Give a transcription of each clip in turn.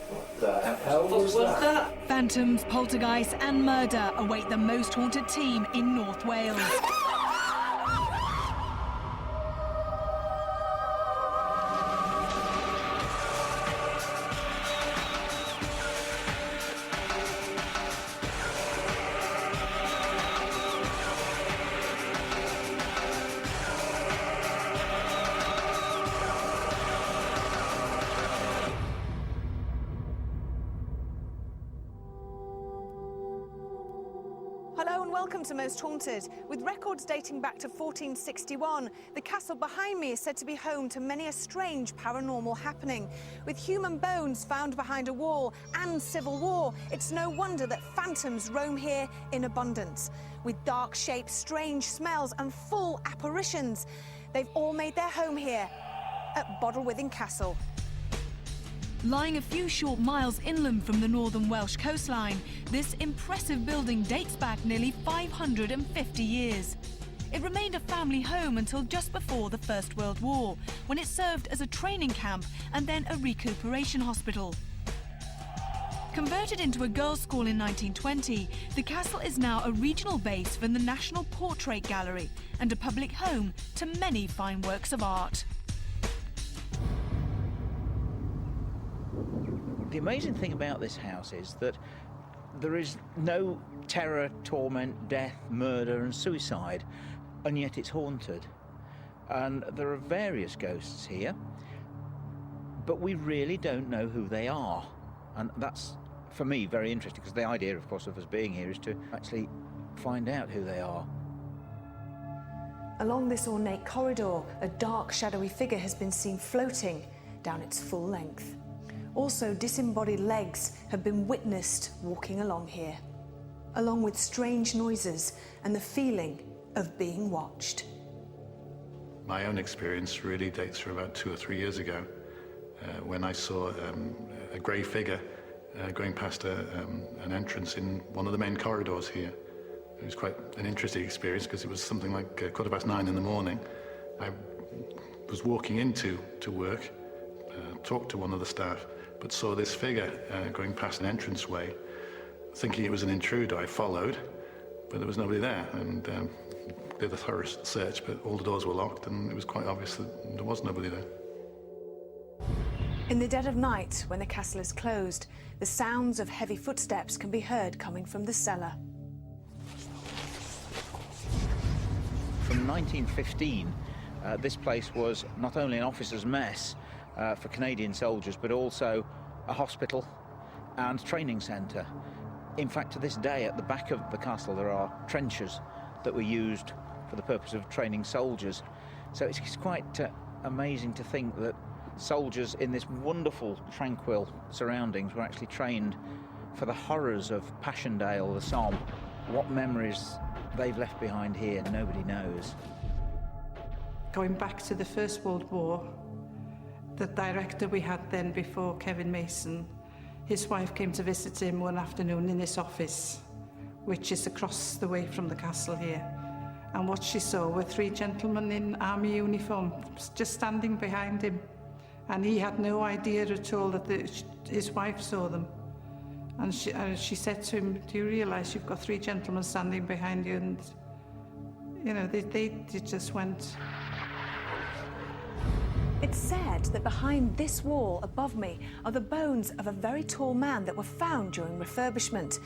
What the hell was that? Phantoms, poltergeists and murder await the most haunted team in North Wales. Hello and welcome to Most Haunted. With records dating back to 1461, the castle behind me is said to be home to many a strange paranormal happening. With human bones found behind a wall and civil war, it's no wonder that phantoms roam here in abundance. With dark shapes, strange smells and full apparitions, they've all made their home here at Bodelwyddan Castle. Lying a few short miles inland from the northern Welsh coastline, this impressive building dates back nearly 550 years. It remained a family home until just before the First World War, when it served as a training camp and then a recuperation hospital. Converted into a girls' school in 1920, the castle is now a regional base for the National Portrait Gallery and a public home to many fine works of art. The amazing thing about this house is that there is no terror, torment, death, murder and suicide, and yet it's haunted. And there are various ghosts here, but we really don't know who they are. And that's, for me, very interesting, because the idea, of course, of us being here is to actually find out who they are. Along this ornate corridor, a dark, shadowy figure has been seen floating down its full length. Also, disembodied legs have been witnessed walking along here, along with strange noises and the feeling of being watched. My own experience really dates from about 2 or 3 years ago, when I saw a grey figure going past an entrance in one of the main corridors here. It was quite an interesting experience because it was something like 9:15 in the morning. I was walking into work, talked to one of the staff, but saw this figure going past an entranceway. Thinking it was an intruder, I followed, but there was nobody there, and did a thorough search, but all the doors were locked, and it was quite obvious that there was nobody there. In the dead of night, when the castle is closed, the sounds of heavy footsteps can be heard coming from the cellar. From 1915, this place was not only an officers' mess for Canadian soldiers, but also a hospital and training centre. In fact, to this day, at the back of the castle, there are trenches that were used for the purpose of training soldiers. So it's quite amazing to think that soldiers in this wonderful, tranquil surroundings were actually trained for the horrors of Passchendaele, the Somme. What memories they've left behind here, nobody knows. Going back to the First World War, the director we had then before, Kevin Mason, his wife came to visit him one afternoon in his office, which is across the way from the castle here. And what she saw were 3 gentlemen in army uniform just standing behind him. And he had no idea at all that his wife saw them. And she said to him, "Do you realise you've got 3 gentlemen standing behind you?" And, you know, they just went. It's said that behind this wall above me are the bones of a very tall man that were found during refurbishment.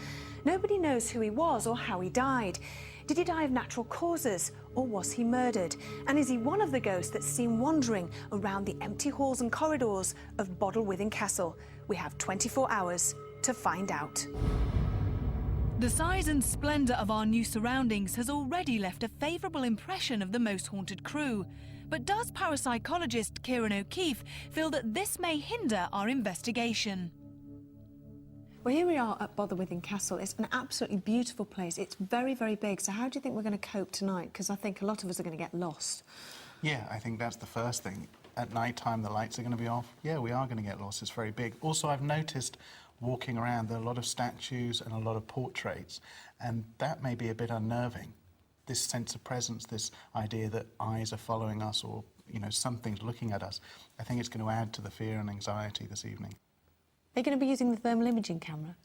Nobody knows who he was or how he died. Did he die of natural causes, or was he murdered? And is he one of the ghosts that's seen wandering around the empty halls and corridors of Bodelwyddan Castle? We have 24 hours to find out. The size and splendour of our new surroundings has already left a favourable impression of the Most Haunted crew. But does parapsychologist Kieran O'Keefe feel that this may hinder our investigation? Well, here we are at Bodelwyddan Castle. It's an absolutely beautiful place. It's very, very big. So how do you think we're going to cope tonight? Because I think a lot of us are going to get lost. Yeah, I think that's the first thing. At night time, the lights are going to be off. Yeah, we are going to get lost. It's very big. Also, I've noticed walking around, there are a lot of statues and a lot of portraits, and that may be a bit unnerving. This sense of presence, this idea that eyes are following us or, you know, something's looking at us. I think it's going to add to the fear and anxiety this evening. They're going to be using the thermal imaging camera?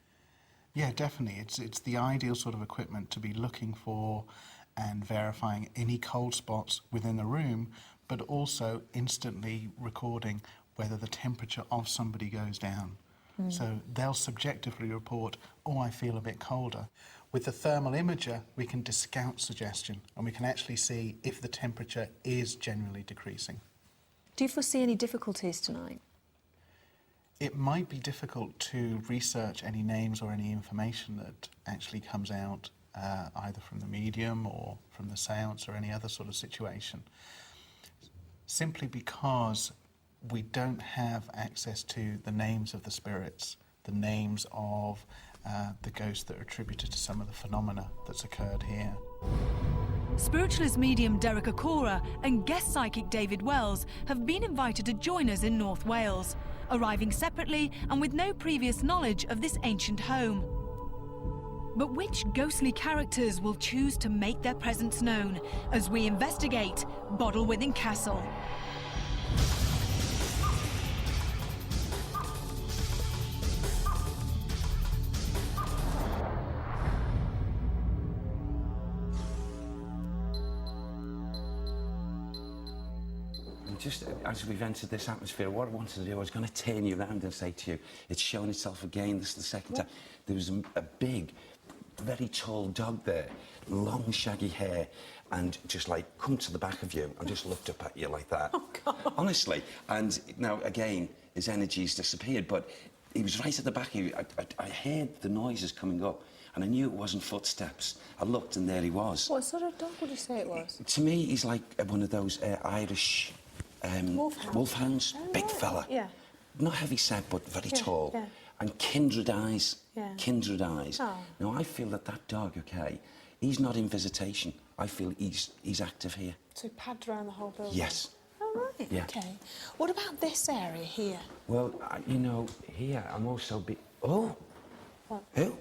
Yeah, definitely. It's the ideal sort of equipment to be looking for and verifying any cold spots within the room, but also instantly recording whether the temperature of somebody goes down. So they'll subjectively report, oh, I feel a bit colder. With the thermal imager, we can discount suggestion and we can actually see if the temperature is generally decreasing. Do you foresee any difficulties tonight? It might be difficult to research any names or any information that actually comes out either from the medium or from the seance or any other sort of situation, simply because we don't have access to the names of the spirits, the names of the ghosts that are attributed to some of the phenomena that's occurred here. Spiritualist medium Derek Acora and guest psychic David Wells have been invited to join us in North Wales, arriving separately and with no previous knowledge of this ancient home. But which ghostly characters will choose to make their presence known as we investigate Bodelwyddan Castle? Just as we've entered this atmosphere, what I wanted to do, I was going to turn you around and say to you, it's shown itself again. This is the second time. There was a big, very tall dog there, long shaggy hair, and just like come to the back of you and just looked up at you like that. Oh, God. Honestly. And now again, his energy's disappeared, but he was right at the back of you. I heard the noises coming up, and I knew it wasn't footsteps. I looked, and there he was. What sort of dog would you say it was? To me, he's like one of those Irish wolfhounds. Oh, big right. fella. Yeah. Not heavy set, but very tall. Yeah. And kindred eyes. Yeah. Kindred eyes. Oh. Now, I feel that dog, okay, he's not in visitation. I feel he's active here. So pads around the whole building? Yes. Oh, right. Yeah. OK. What about this area here? Well, you know, here I'm also Oh! What? Who?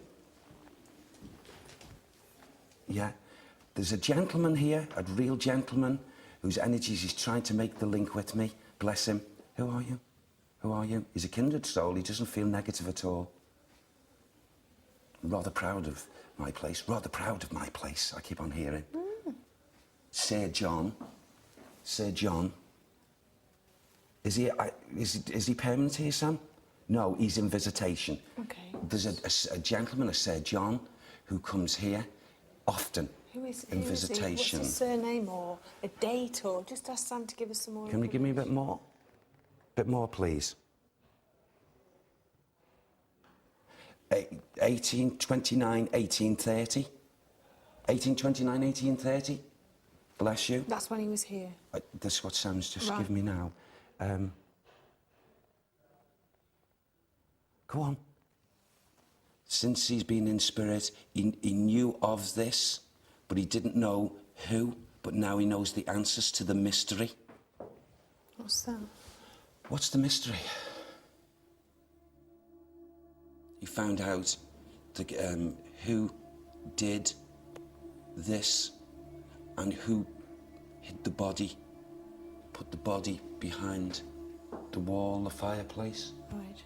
Yeah. There's a gentleman here, a real gentleman, whose energies he's trying to make the link with me. Bless him. Who are you? Who are you? He's a kindred soul. He doesn't feel negative at all. I'm rather proud of my place. Rather proud of my place, I keep on hearing. Sir John. Sir John. Is he permanent here, Sam? No, he's in visitation. OK. There's a gentleman, a Sir John, who comes here often. Who is in visitation. What's his surname or a date, or just ask Sam to give us some more Can you give me a bit more? Bit more, please. 1829, 1830. 1829, 1830. Bless you. That's when he was here. That's what Sam's just Right. given me now. Go on. Since he's been in spirit, he knew of this, but he didn't know who, but now he knows the answers to the mystery. What's that? What's the mystery? He found out who did this and who hid the body, put the body behind the wall, the fireplace. Right.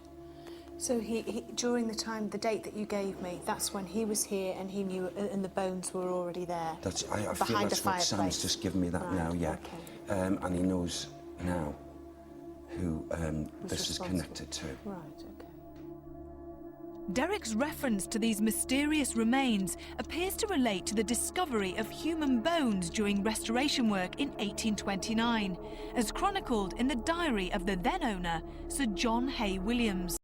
So he during the date that you gave me, that's when he was here and he knew, and the bones were already there. I feel behind that's a what fireplace. Sam's just given me that Right, now, yeah. okay. And he knows now who this is responsible. connected to. Right, okay. Derek's reference to these mysterious remains appears to relate to the discovery of human bones during restoration work in 1829, as chronicled in the diary of the then owner, Sir John Hay Williams.